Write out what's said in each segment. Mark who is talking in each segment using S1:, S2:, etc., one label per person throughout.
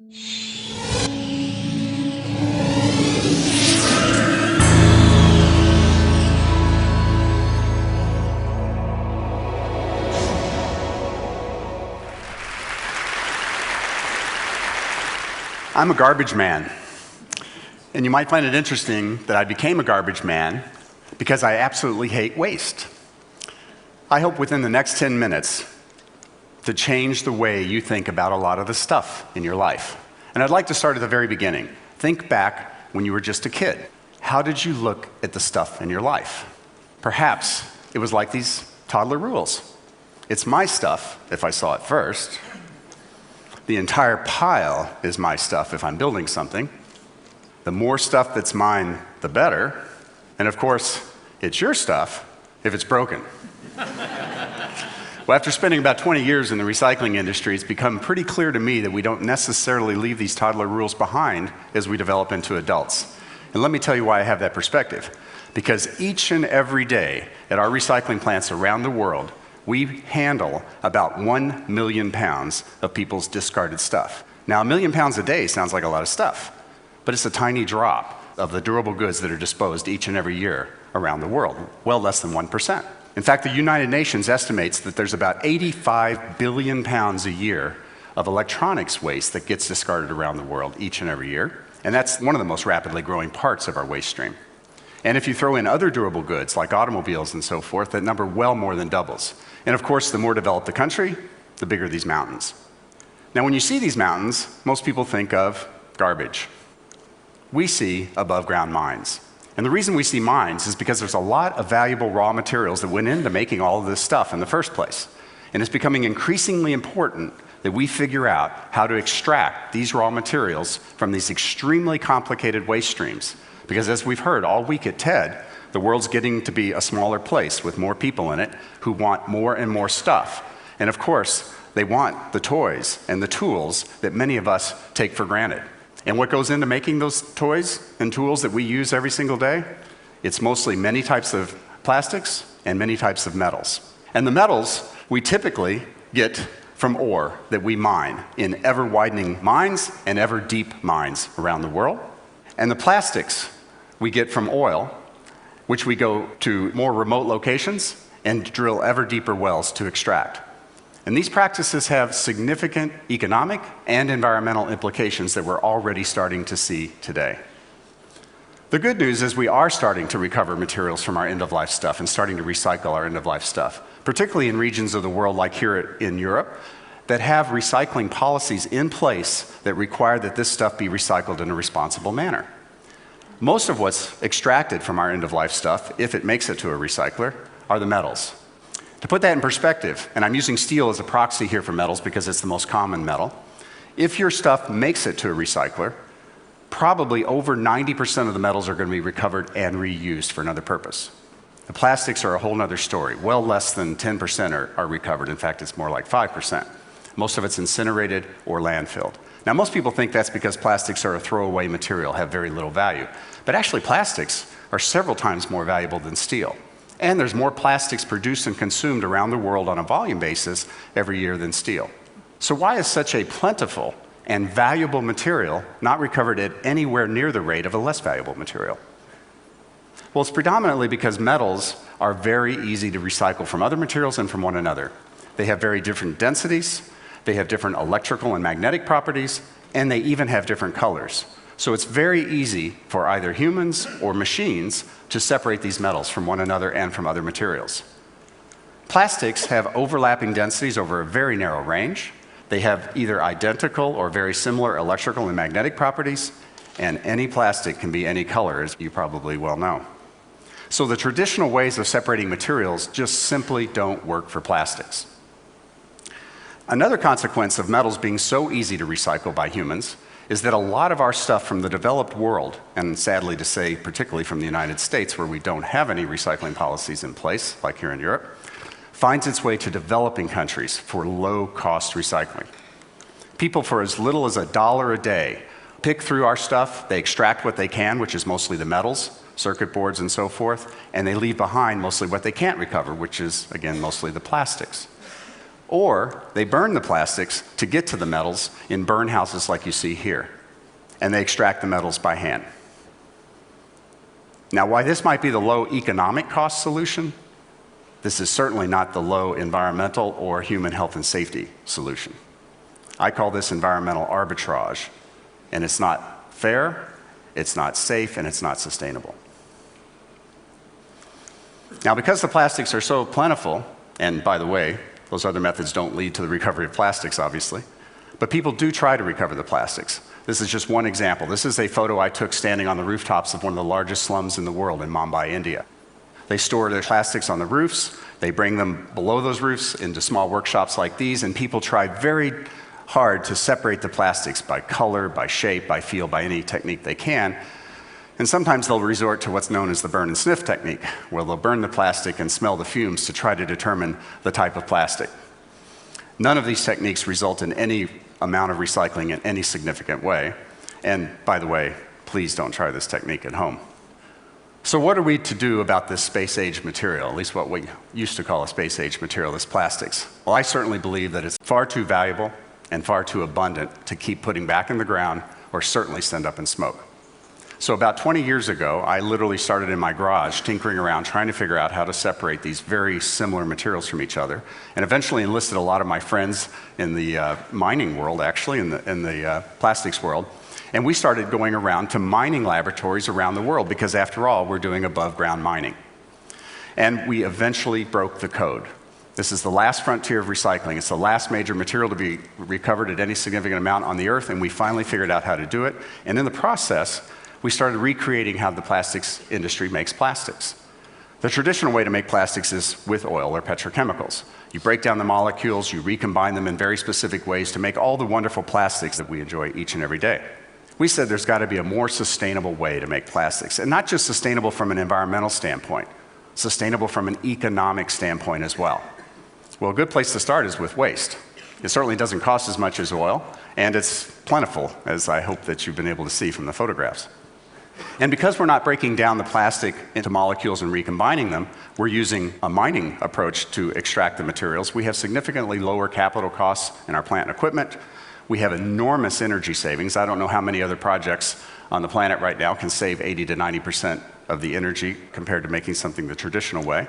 S1: I'm a garbage man. And you might find it interesting that I became a garbage man because I absolutely hate waste. I hope within the next 10 minutes to change the way you think about a lot of the stuff in your life. And I'd like to start at the very beginning. Think back when you were just a kid. How did you look at the stuff in your life? Perhaps it was like these toddler rules. It's my stuff if I saw it first. The entire pile is my stuff if I'm building something. The more stuff that's mine, the better. And of course, it's your stuff if it's broken. Well, after spending about 20 years in the recycling industry, it's become pretty clear to me that we don't necessarily leave these toddler rules behind as we develop into adults. And let me tell you why I have that perspective. Because each and every day at our recycling plants around the world, we handle about 1 million pounds of people's discarded stuff. Now, 1 million pounds a day sounds like a lot of stuff, but it's a tiny drop of the durable goods that are disposed each and every year around the world, well less than 1%. In fact, the United Nations estimates that there's about 85 billion pounds a year of electronics waste that gets discarded around the world each and every year, and that's one of the most rapidly growing parts of our waste stream. And if you throw in other durable goods like automobiles and so forth, that number well more than doubles. And of course, the more developed the country, the bigger these mountains. Now, when you see these mountains, most people think of garbage. We see above ground mines. And the reason we see mines is because there's a lot of valuable raw materials that went into making all of this stuff in the first place. And it's becoming increasingly important that we figure out how to extract these raw materials from these extremely complicated waste streams. Because as we've heard all week at TED, the world's getting to be a smaller place with more people in it who want more and more stuff. And of course, they want the toys and the tools that many of us take for granted. And what goes into making those toys and tools that we use every single day? It's mostly many types of plastics and many types of metals. And the metals we typically get from ore that we mine in ever-widening mines and ever-deep mines around the world. And the plastics we get from oil, which we go to more remote locations and drill ever deeper wells to extract. And these practices have significant economic and environmental implications that we're already starting to see today. The good news is we are starting to recover materials from our end-of-life stuff and starting to recycle our end-of-life stuff, particularly in regions of the world like here in Europe that have recycling policies in place that require that this stuff be recycled in a responsible manner. Most of what's extracted from our end-of-life stuff, if it makes it to a recycler, are the metals. To put that in perspective, and I'm using steel as a proxy here for metals because it's the most common metal, if your stuff makes it to a recycler, probably over 90% of the metals are going to be recovered and reused for another purpose. The plastics are a whole other story. Well less than 10% are recovered. In fact, it's more like 5%. Most of it's incinerated or landfilled. Now, most people think that's because plastics are a throwaway material, have very little value. But actually, plastics are several times more valuable than steel. And there's more plastics produced and consumed around the world on a volume basis every year than steel. So why is such a plentiful and valuable material not recovered at anywhere near the rate of a less valuable material? Well, it's predominantly because metals are very easy to recycle from other materials and from one another. They have very different densities, they have different electrical and magnetic properties, and they even have different colors. So it's very easy for either humans or machines to separate these metals from one another and from other materials. Plastics have overlapping densities over a very narrow range. They have either identical or very similar electrical and magnetic properties, and any plastic can be any color, as you probably well know. So the traditional ways of separating materials just simply don't work for plastics. Another consequence of metals being so easy to recycle by humans is that a lot of our stuff from the developed world, and sadly to say, particularly from the United States, where we don't have any recycling policies in place, like here in Europe, finds its way to developing countries for low-cost recycling. People for as little as $1 a day pick through our stuff, they extract what they can, which is mostly the metals, circuit boards and so forth, and they leave behind mostly what they can't recover, which is, again, mostly the plastics. or they burn the plastics to get to the metals in burn houses like you see here, and they extract the metals by hand. Now, while this might be the low economic cost solution, this is certainly not the low environmental or human health and safety solution. I call this environmental arbitrage, and it's not fair, it's not safe, and it's not sustainable. Now, because the plastics are so plentiful, and by the way, those other methods don't lead to the recovery of plastics, obviously, but people do try to recover the plastics. This is just one example. This is a photo I took standing on the rooftops of one of the largest slums in the world in Mumbai, India. They store their plastics on the roofs, they bring them below those roofs into small workshops like these, and people try very hard to separate the plastics by color, by shape, by feel, by any technique they can. And sometimes they'll resort to what's known as the burn and sniff technique, where they'll burn the plastic and smell the fumes to try to determine the type of plastic. None of these techniques result in any amount of recycling in any significant way. And by the way, please don't try this technique at home. So what are we to do about this space-age material, at least what we used to call a space-age material, this plastics? Well, I certainly believe that it's far too valuable and far too abundant to keep putting back in the ground or certainly send up in smoke. So about 20 years ago, I literally started in my garage tinkering around trying to figure out how to separate these very similar materials from each other, and eventually enlisted a lot of my friends in the mining world, actually, in the plastics world. And we started going around to mining laboratories around the world because, after all, we're doing above-ground mining. And we eventually broke the code. This is the last frontier of recycling. It's the last major material to be recovered at any significant amount on the Earth, and we finally figured out how to do it. And in the process, we started recreating how the plastics industry makes plastics. The traditional way to make plastics is with oil or petrochemicals. You break down the molecules, you recombine them in very specific ways to make all the wonderful plastics that we enjoy each and every day. We said there's got to be a more sustainable way to make plastics, and not just sustainable from an environmental standpoint, sustainable from an economic standpoint as well. Well, a good place to start is with waste. It certainly doesn't cost as much as oil, and it's plentiful, as I hope that you've been able to see from the photographs. And because we're not breaking down the plastic into molecules and recombining them, we're using a mining approach to extract the materials. We have significantly lower capital costs in our plant and equipment. We have enormous energy savings. I don't know how many other projects on the planet right now can save 80 to 90% of the energy compared to making something the traditional way.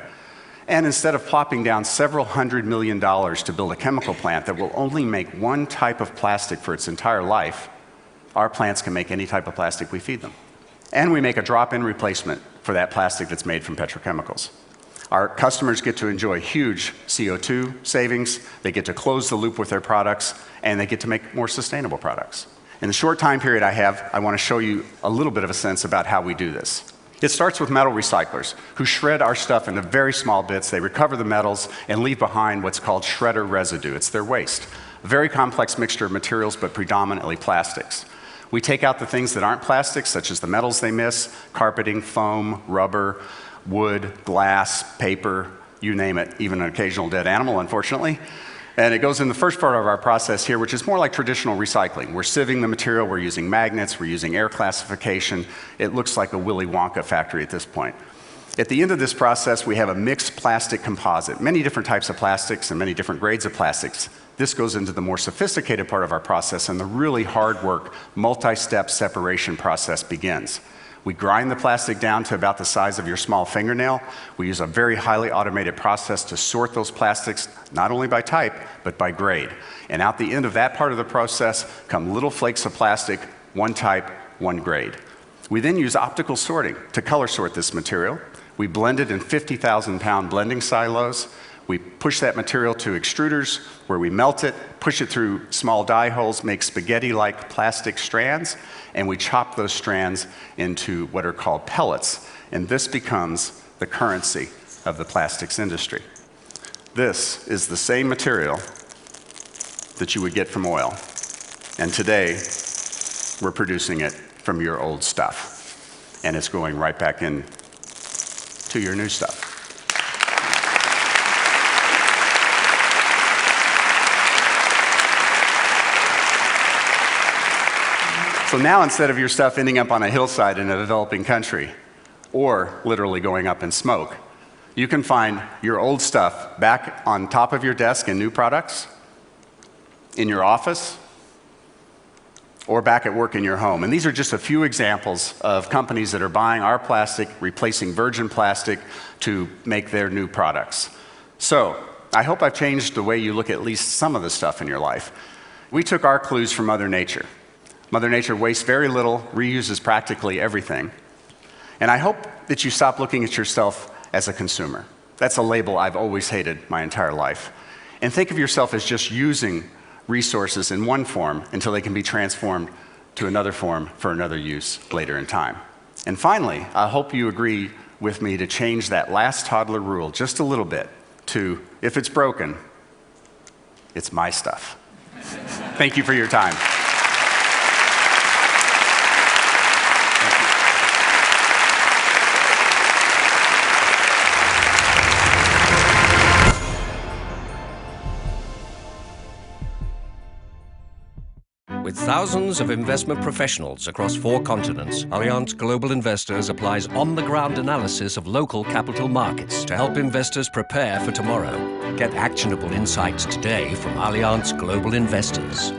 S1: And instead of plopping down several $100 million to build a chemical plant that will only make one type of plastic for its entire life, our plants can make any type of plastic we feed them. And we make a drop-in replacement for that plastic that's made from petrochemicals. Our customers get to enjoy huge CO2 savings, they get to close the loop with their products, and they get to make more sustainable products. In the short time period I have, I want to show you a little bit of a sense about how we do this. It starts with metal recyclers, who shred our stuff into very small bits. They recover the metals and leave behind what's called shredder residue. It's their waste. A very complex mixture of materials, but predominantly plastics. We take out the things that aren't plastics, such as the metals they miss, carpeting, foam, rubber, wood, glass, paper, you name it, even an occasional dead animal, unfortunately. And it goes in the first part of our process here, which is more like traditional recycling. We're sieving the material, we're using magnets, we're using air classification. It looks like a Willy Wonka factory at this point. At the end of this process, we have a mixed plastic composite, many different types of plastics and many different grades of plastics. This goes into the more sophisticated part of our process, and the really hard work, multi-step separation process begins. We grind the plastic down to about the size of your small fingernail. We use a very highly automated process to sort those plastics, not only by type, but by grade. And out the end of that part of the process come little flakes of plastic, one type, one grade. We then use optical sorting to color sort this material. We blend it in 50,000-pound blending silos. We push that material to extruders where we melt it, push it through small die holes, make spaghetti-like plastic strands, and we chop those strands into what are called pellets. And this becomes the currency of the plastics industry. This is the same material that you would get from oil. And today, we're producing it from your old stuff. And it's going right back in to your new stuff. So now, instead of your stuff ending up on a hillside in a developing country, or literally going up in smoke, You can find your old stuff back on top of your desk in new products, in your office, or back at work in your home. And these are just a few examples of companies that are buying our plastic, replacing virgin plastic to make their new products. So, I hope I've changed the way you look at least some of the stuff in your life. We took our clues from Mother Nature. Mother Nature wastes very little, reuses practically everything. And I hope that you stop looking at yourself as a consumer. That's a label I've always hated my entire life. And think of yourself as just using resources in one form until they can be transformed to another form for another use later in time. And finally, I hope you agree with me to change that last toddler rule just a little bit to, if it's broken, it's my stuff. Thank you for your time.
S2: With thousands of investment professionals across 4 continents, Allianz Global Investors applies on-the-ground analysis of local capital markets to help investors prepare for tomorrow. Get actionable insights today from Allianz Global Investors.